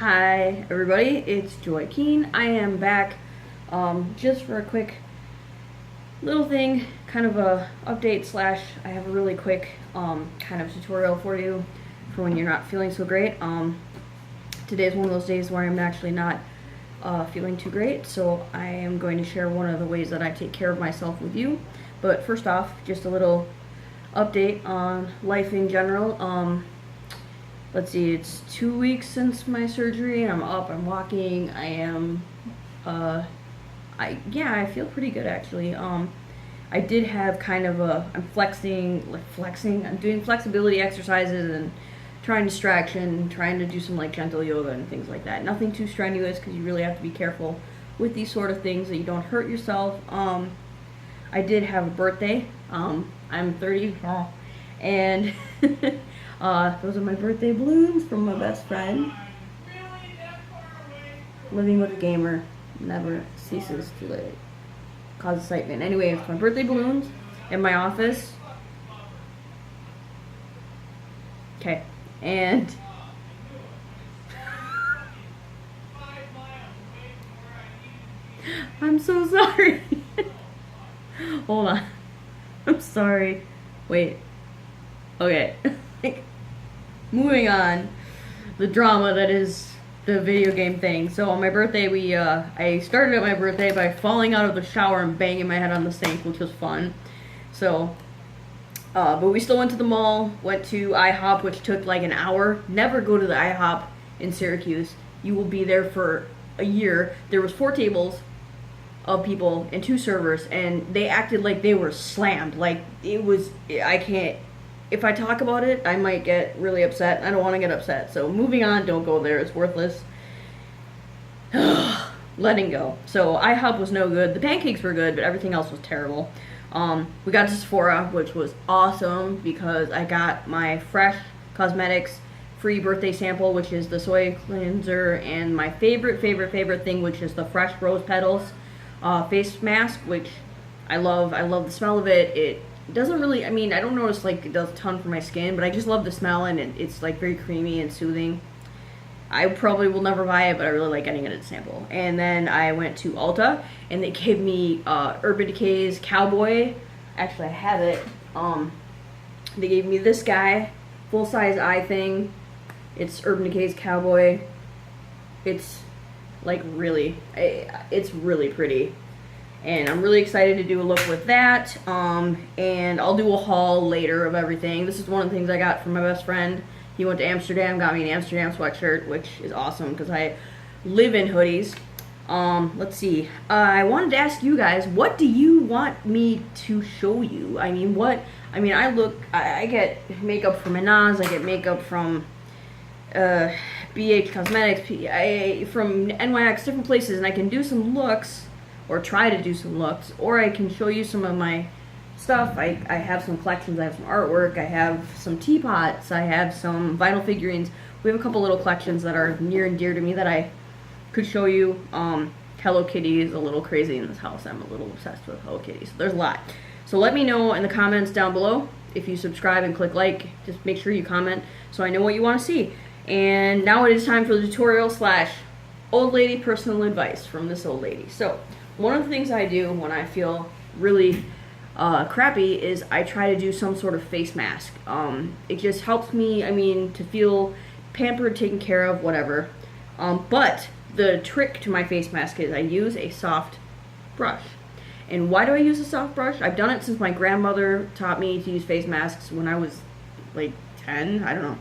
Hi everybody, it's Joy Keen. I am back just for a quick little thing, kind of a update slash I have a really quick kind of tutorial for you for when you're not feeling so great. Today's one of those days where I'm actually not feeling too great, so I am going to share one of the ways that I take care of myself with you. But first off, just a little update on life in general. Let's see, it's 2 weeks since my surgery, and I'm up, I'm walking, I am, I feel pretty good actually. I did have kind of I'm I'm doing flexibility exercises and trying distraction, trying to do some like gentle yoga and things like that. Nothing too strenuous because you really have to be careful with these sort of things that you don't hurt yourself. I did have a birthday. I'm 30, and those are my birthday balloons from my best friend. Living with a gamer never ceases to cause excitement. Anyway, it's my birthday balloons in my office. Okay, and I'm so sorry. Hold on. I'm sorry. Wait. Okay. Moving on. The drama that is the video game thing. So on my birthday, I started at my birthday by falling out of the shower and banging my head on the sink, which was fun. So, but we still went to the mall, went to IHOP, which took like an hour. Never go to the IHOP in Syracuse. You will be there for a year. There was 4 tables of people and 2 servers, and they acted like they were slammed. Like, I can't, if I talk about it, I might get really upset. I don't want to get upset. So moving on, don't go there. It's worthless. Letting go. So IHOP was no good. The pancakes were good, but everything else was terrible. We got to Sephora, which was awesome because I got my Fresh Cosmetics free birthday sample, which is the soy cleanser, and my favorite thing, which is the Fresh Rose Petals face mask, which I love. I love the smell of it. It doesn't really, I mean, I don't notice like it does a ton for my skin, but I just love the smell, and it's like very creamy and soothing. I probably will never buy it, but I really like getting it as a sample. And then I went to Ulta, and they gave me Urban Decay's Cowboy. Actually, I have it. They gave me this guy, full-size eye thing. It's Urban Decay's Cowboy. It's like it's really pretty. And I'm really excited to do a look with that. And I'll do a haul later of everything. This is one of the things I got from my best friend. He went to Amsterdam, got me an Amsterdam sweatshirt, which is awesome because I live in hoodies. Let's see. I wanted to ask you guys, what do you want me to show you? I mean, I get makeup from Minaz, I get makeup from BH Cosmetics, from NYX, different places, and I can do some looks, or try to do some looks, or I can show you some of my stuff. I have some collections, I have some artwork, I have some teapots, I have some vinyl figurines. We have a couple little collections that are near and dear to me that I could show you. Hello Kitty is a little crazy in this house. I'm a little obsessed with Hello Kitty, so there's a lot. So let me know in the comments down below. If you subscribe and click like, just make sure you comment so I know what you want to see. And now it is time for the tutorial slash old lady personal advice from this old lady. So one of the things I do when I feel really crappy is I try to do some sort of face mask. It just helps me, I mean, to feel pampered, taken care of, whatever. But the trick to my face mask is I use a soft brush. And why do I use a soft brush? I've done it since my grandmother taught me to use face masks when I was like 10, I don't know.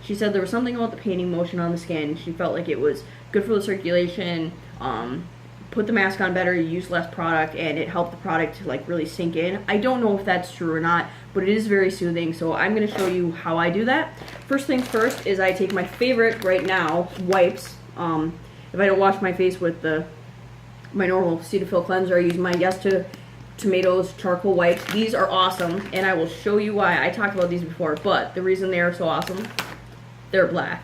She said there was something about the painting motion on the skin. She felt like it was good for the circulation, put the mask on better, you use less product, and it helped the product to like really sink in. I don't know if that's true or not, but it is very soothing, so I'm going to show you how I do that. First things first is I take my favorite right now, wipes. If I don't wash my face with my normal Cetaphil cleanser, I use my Yes to Tomatoes charcoal wipes. These are awesome, and I will show you why. I talked about these before, but the reason they are so awesome, they're black.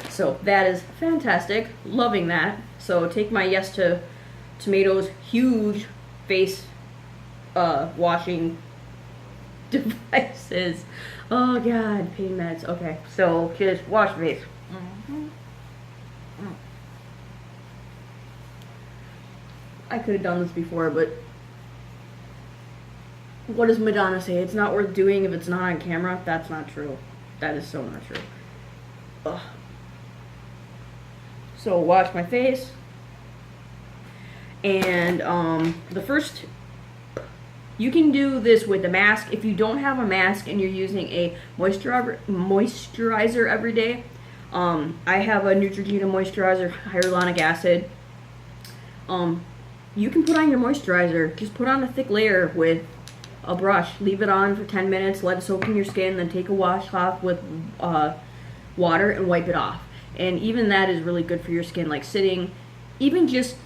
So that is fantastic. Loving that. So take my Yes to Tomatoes huge face washing devices. Oh god, pain meds. Okay, so just wash your face. I could have done this before, but what does Madonna say? It's not worth doing if it's not on camera. That's not true. That is so not true. Ugh. So wash my face. And the first, you can do this with a mask. If you don't have a mask and you're using a moisturizer every day, I have a Neutrogena moisturizer, hyaluronic acid. You can put on your moisturizer. Just put on a thick layer with a brush. Leave it on for 10 minutes. Let it soak in your skin. Then take a washcloth with water and wipe it off. And even that is really good for your skin. Like sitting, even just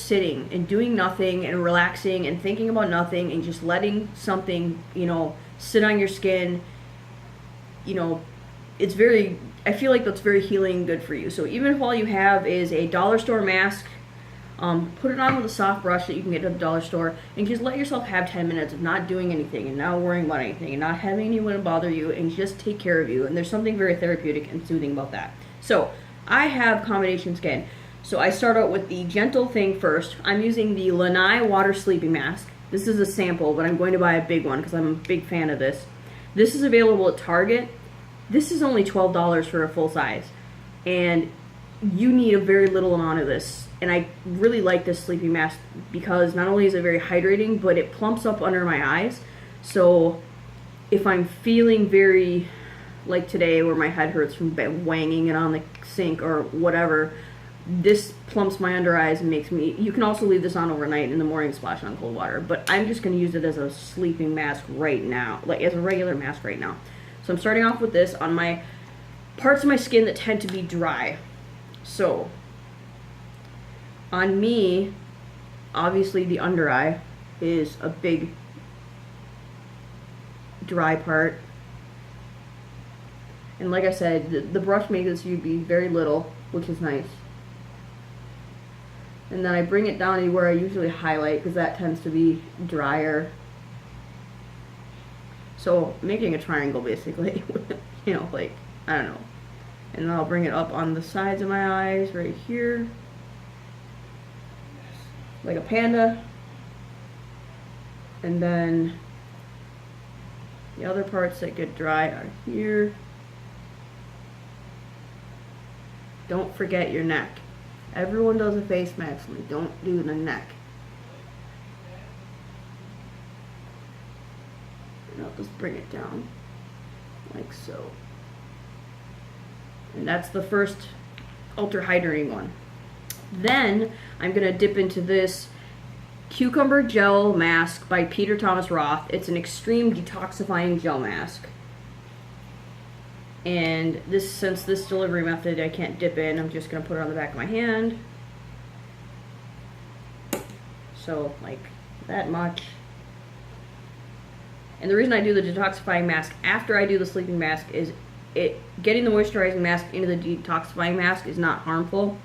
sitting and doing nothing and relaxing and thinking about nothing and just letting something, you know, sit on your skin, you know, it's very, I feel like that's very healing and good for you. So even if all you have is a dollar store mask, put it on with a soft brush that you can get at the dollar store and just let yourself have 10 minutes of not doing anything and not worrying about anything and not having anyone bother you and just take care of you. And there's something very therapeutic and soothing about that. So I have combination skin. So I start out with the gentle thing first. I'm using the Lanai Water Sleeping Mask. This is a sample, but I'm going to buy a big one because I'm a big fan of this. This is available at Target. This is only $12 for a full size. And you need a very little amount of this. And I really like this sleeping mask because not only is it very hydrating, but it plumps up under my eyes. So if I'm feeling very, like today where my head hurts from wanging it on the sink or whatever, this plumps my under eyes and makes me, you can also leave this on overnight in the morning, splash on cold water, but I'm just going to use it as a sleeping mask right now, like as a regular mask right now. So I'm starting off with this on my parts of my skin that tend to be dry. So on me, obviously the under eye is a big dry part, and like I said, the brush makes this you be very little, which is nice. And then I bring it down to where I usually highlight because that tends to be drier. So making a triangle basically, you know, like, I don't know. And then I'll bring it up on the sides of my eyes right here, like a panda. And then the other parts that get dry are here. Don't forget your neck. Everyone does a face mask, and they don't do the neck. And I'll just bring it down, like so. And that's the first ultra hydrating one. Then I'm gonna dip into this cucumber gel mask by Peter Thomas Roth. It's an extreme detoxifying gel mask. And this, since this delivery method I can't dip in, I'm just going to put it on the back of my hand. So, like, that much. And the reason I do the detoxifying mask after I do the sleeping mask is getting the moisturizing mask into the detoxifying mask is not harmful.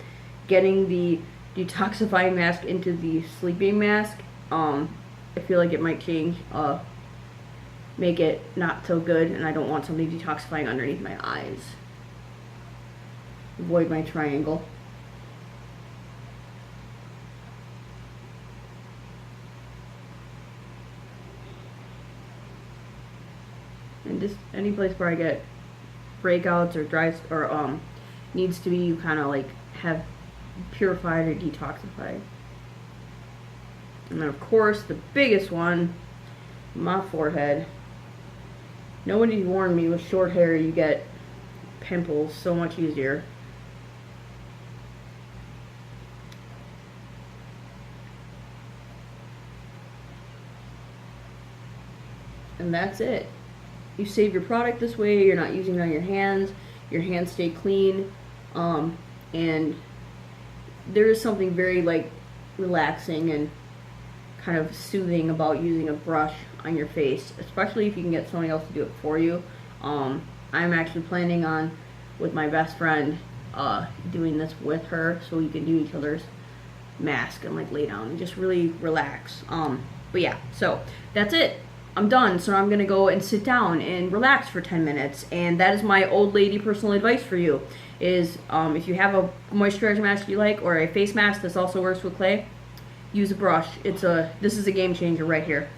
Getting the detoxifying mask into the sleeping mask, I feel like it might change, make it not so good, and I don't want something detoxifying underneath my eyes. Avoid my triangle. And just any place where I get breakouts or dry or needs to be kind of like have purified or detoxified. And then of course the biggest one, my forehead. Nobody warned me with short hair you get pimples so much easier. And that's it. You save your product this way, you're not using it on your hands stay clean, and there is something very like relaxing and kind of soothing about using a brush on your face, especially if you can get someone else to do it for you. I'm actually planning on, with my best friend, doing this with her so we can do each other's mask and like lay down and just really relax. But yeah, so that's it. I'm done, so I'm gonna go and sit down and relax for 10 minutes. And that is my old lady personal advice for you, is if you have a moisturizer mask you like, or a face mask that also works with clay, use a brush. This is a game changer right here.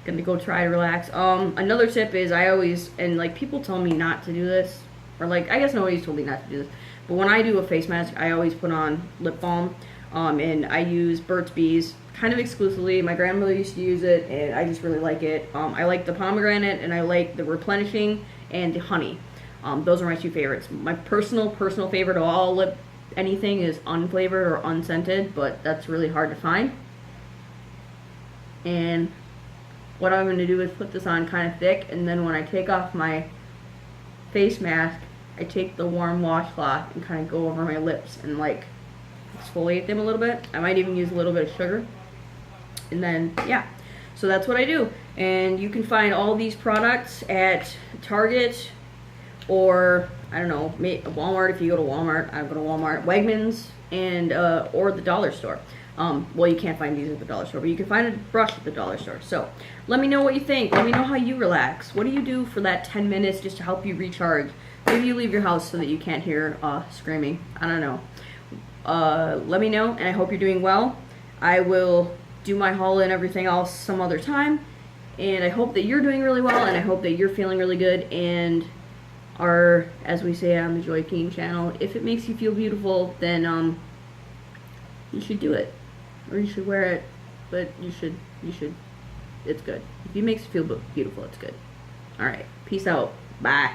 Gonna go try to relax. Another tip is I always, and like people tell me not to do this, or like I guess nobody's told me not to do this, but when I do a face mask, I always put on lip balm, and I use Burt's Bees kind of exclusively. My grandmother used to use it, and I just really like it. I like the pomegranate, and I like the replenishing and the honey. Those are my two favorites. My personal favorite of all lip anything is unflavored or unscented, but that's really hard to find. And what I'm going to do is put this on kind of thick, and then when I take off my face mask, I take the warm washcloth and kind of go over my lips and like exfoliate them a little bit. I might even use a little bit of sugar. And then, yeah. So that's what I do. And you can find all these products at Target, or, I don't know, Walmart if you go to Walmart. I go to Walmart. Wegmans, and or the dollar store. Well, you can't find these at the dollar store, but you can find a brush at the dollar store. So let me know what you think. Let me know how you relax. What do you do for that 10 minutes just to help you recharge? Maybe you leave your house so that you can't hear screaming. I don't know. Let me know, and I hope you're doing well. I will do my haul and everything else some other time, and I hope that you're doing really well, and I hope that you're feeling really good, and are, as we say on the Joy King channel, if it makes you feel beautiful, then you should do it, or you should wear it, but you should, it's good. If it makes you feel beautiful, it's good. Alright, peace out. Bye.